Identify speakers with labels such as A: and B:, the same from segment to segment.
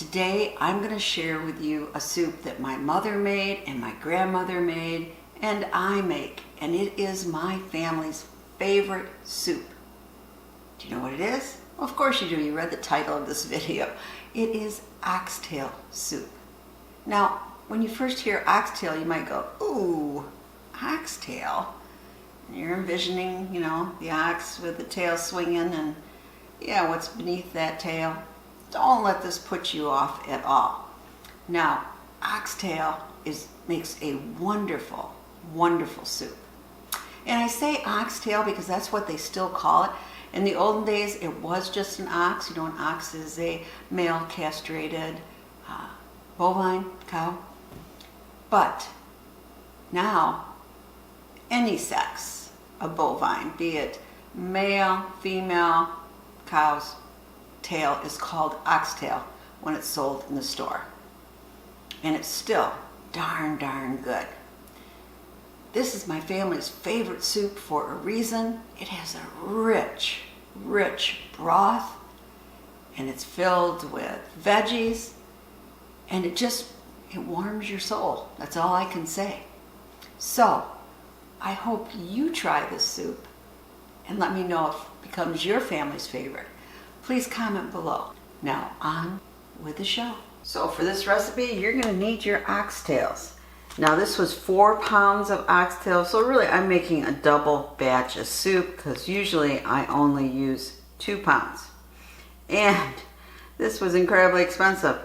A: Today I'm going to share with you a soup that my mother made and my grandmother made and I make, and it is my family's favorite soup. Do you know what it is? Well, of course you do. You read the title of this video. It is oxtail soup. Now, when you first hear oxtail, you might go, ooh, oxtail. And you're envisioning, the ox with the tail swinging and yeah, what's beneath that tail. Don't let this put you off at all. Now, oxtail makes a wonderful, wonderful soup. And I say oxtail because that's what they still call it. In the olden days, it was just an ox. An ox is a male castrated bovine cow. But now, any sex of bovine, be it male, female, cow's tail is called oxtail when it's sold in the store. And it's still darn good. This is my family's favorite soup for a reason. It has a rich broth, and it's filled with veggies, and it warms your soul. That's all I can say. So, I hope you try this soup and let me know if it becomes your family's favorite. Please comment below. Now on with the show. So for this recipe, you're going to need your oxtails. Now this was 4 pounds of oxtails, so really I'm making a double batch of soup because usually I only use 2 pounds. And this was incredibly expensive.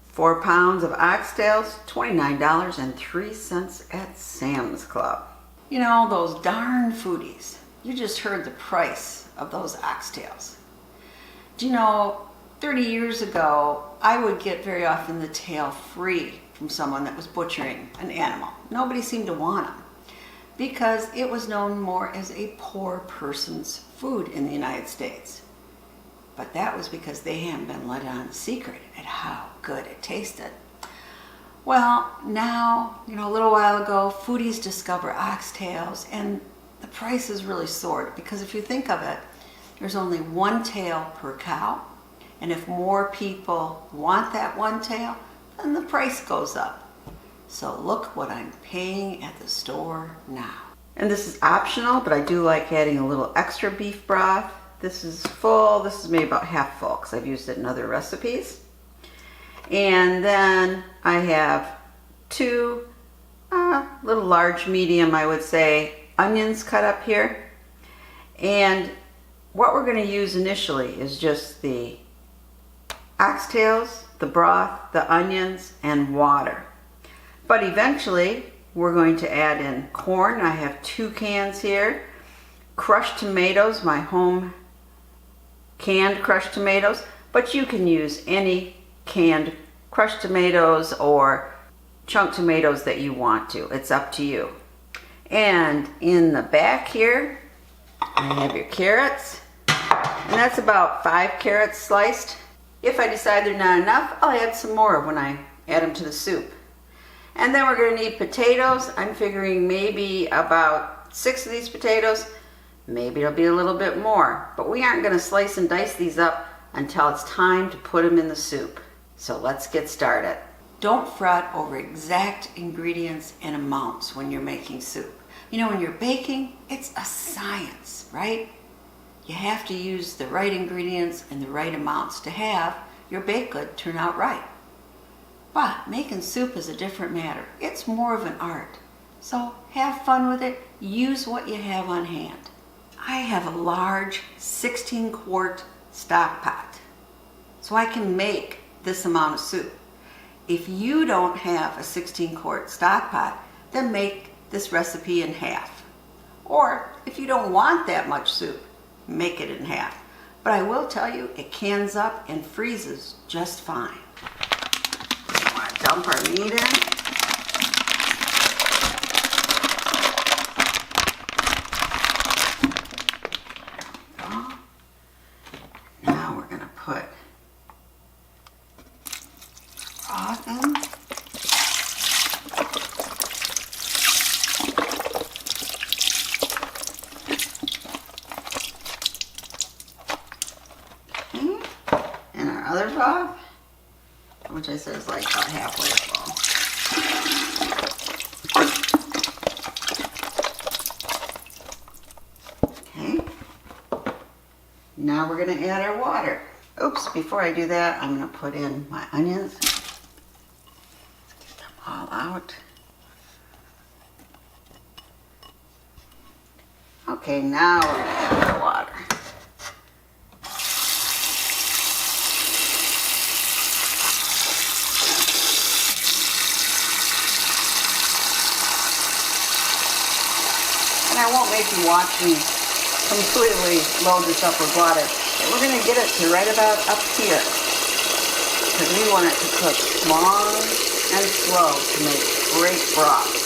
A: 4 pounds of oxtails, $29.03 at Sam's Club. Those darn foodies, you just heard the price of those oxtails. 30 years ago, I would get very often the tail free from someone that was butchering an animal. Nobody seemed to want them because it was known more as a poor person's food in the United States. But that was because they hadn't been let on the secret at how good it tasted. Well, now, a little while ago, foodies discover oxtails and the price has really soared because if you think of it, there's only 1 tail per cow, and if more people want that 1 tail, then the price goes up. So look what I'm paying at the store now. And this is optional, but I do like adding a little extra beef broth. This is full. This is maybe about half full because I've used it in other recipes. And then I have 2 little large medium, I would say, onions cut up here. And what we're going to use initially is just the oxtails, the broth, the onions, and water. But eventually, we're going to add in corn. I have 2 cans here. Crushed tomatoes, my home canned crushed tomatoes. But you can use any canned crushed tomatoes or chunk tomatoes that you want to. It's up to you. And in the back here, I have your carrots. And that's about 5 carrots sliced. If I decide they're not enough, I'll add some more when I add them to the soup. And then we're going to need potatoes. I'm figuring maybe about 6 of these potatoes. Maybe it'll be a little bit more. But we aren't going to slice and dice these up until it's time to put them in the soup. So let's get started. Don't fret over exact ingredients and amounts when you're making soup. When you're baking, it's a science, right? You have to use the right ingredients and the right amounts to have your baked good turn out right. But making soup is a different matter. It's more of an art. So have fun with it. Use what you have on hand. I have a large 16-quart stock pot, so I can make this amount of soup. If you don't have a 16-quart stock pot, then make this recipe in half. Or if you don't want that much soup, make it in half. But I will tell you, it cans up and freezes just fine. We want to dump our meat in. Now we're going to put broth in. And our other broth. which I said is like about halfway full. Okay. Now we're going to add our water. Oops, before I do that, I'm going to put in my onions. Let's get them all out. Okay, now we're going to add our water. And I won't make you watch me completely load this up with water. But we're going to get it to right about up here. Because we want it to cook long and slow to make great broth.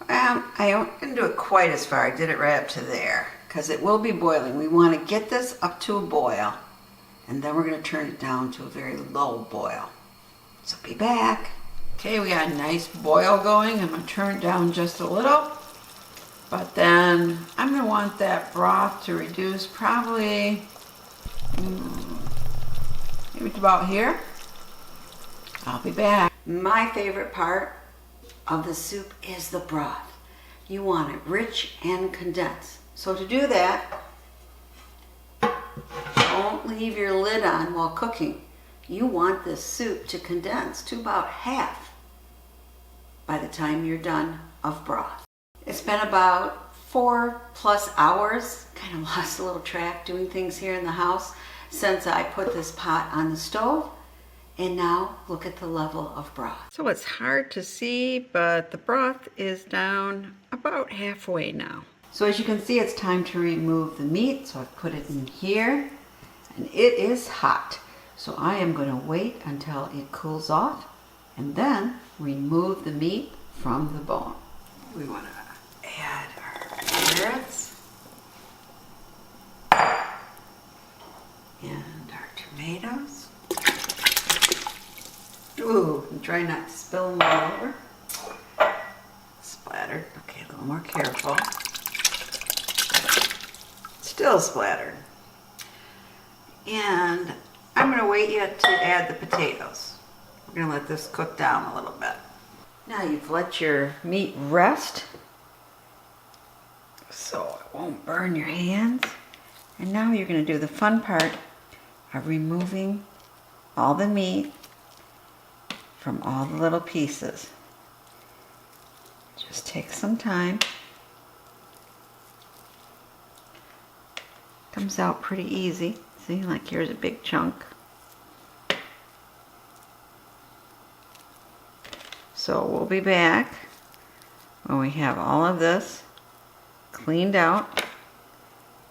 A: I didn't do it quite as far. I did it right up to there. Because it will be boiling. We want to get this up to a boil. And then we're going to turn it down to a very low boil. So be back. Okay, we got a nice boil going. I'm going to turn it down just a little. But then I'm going to want that broth to reduce probably maybe to about here. I'll be back. My favorite part of the soup is the broth. You want it rich and condensed. So to do that, don't leave your lid on while cooking. You want this soup to condense to about half by the time you're done of broth. It's been about 4+ hours, kind of lost a little track doing things here in the house since I put this pot on the stove. And now look at the level of broth. So it's hard to see, but the broth is down about halfway now. So as you can see, it's time to remove the meat. So I've put it in here and it is hot. So I am going to wait until it cools off and then remove the meat from the bone. We want to add our carrots and our tomatoes. Ooh, and try not to spill them all over. Splattered. Okay, a little more careful. Still splattered. And I'm going to wait yet to add the potatoes. We're going to let this cook down a little bit. Now you've let your meat rest so it won't burn your hands. And now you're going to do the fun part of removing all the meat from all the little pieces. Just take some time. Comes out pretty easy. See, like here's a big chunk. So we'll be back when we have all of this cleaned out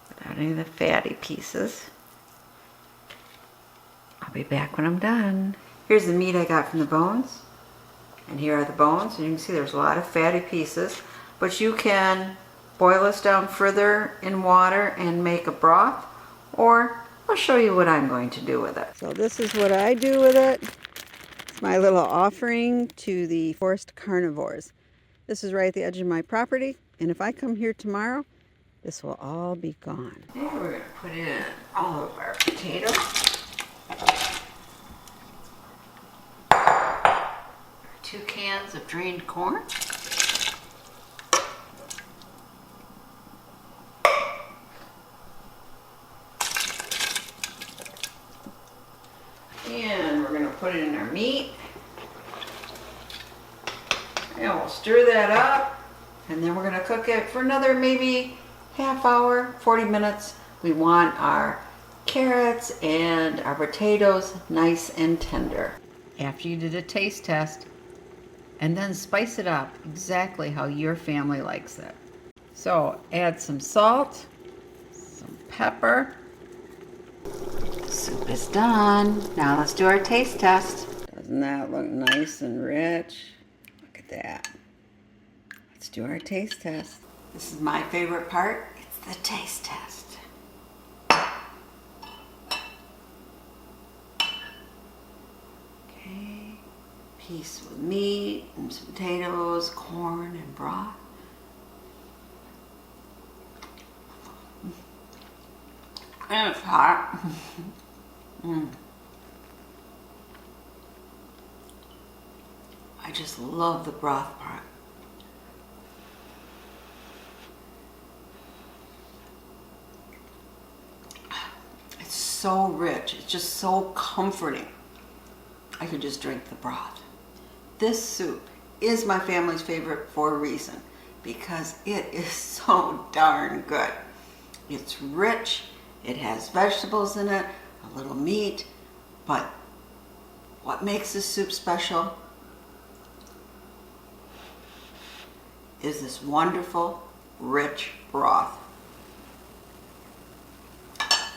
A: without any of the fatty pieces. I'll be back when I'm done. Here's the meat I got from the bones. And here are the bones. And you can see there's a lot of fatty pieces. But you can boil this down further in water and make a broth. Or I'll show you what I'm going to do with it. So this is what I do with it. It's my little offering to the forest carnivores. This is right at the edge of my property. And if I come here tomorrow, this will all be gone. Here we're going to put in all of our potatoes. 2 cans of drained corn. And we're going to put it in our meat. And we'll stir that up. And then we're going to cook it for another maybe half hour, 40 minutes. We want our carrots and our potatoes nice and tender. After you did a taste test, and then spice it up exactly how your family likes it. So add some salt, some pepper. The soup is done. Now let's do our taste test. Doesn't that look nice and rich? Look at that. Let's do our taste test. This is my favorite part. It's the taste test. Piece with meat and some potatoes, corn, and broth. And it's hot. I just love the broth part. It's so rich. It's just so comforting. I could just drink the broth. This soup is my family's favorite for a reason, because it is so darn good. It's rich, it has vegetables in it, a little meat, but what makes this soup special is this wonderful, rich broth.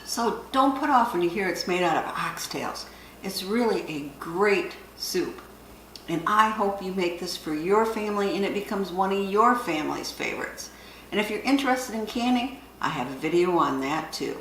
A: So don't put off when you hear it's made out of oxtails. It's really a great soup. And I hope you make this for your family and it becomes one of your family's favorites. And if you're interested in canning, I have a video on that too.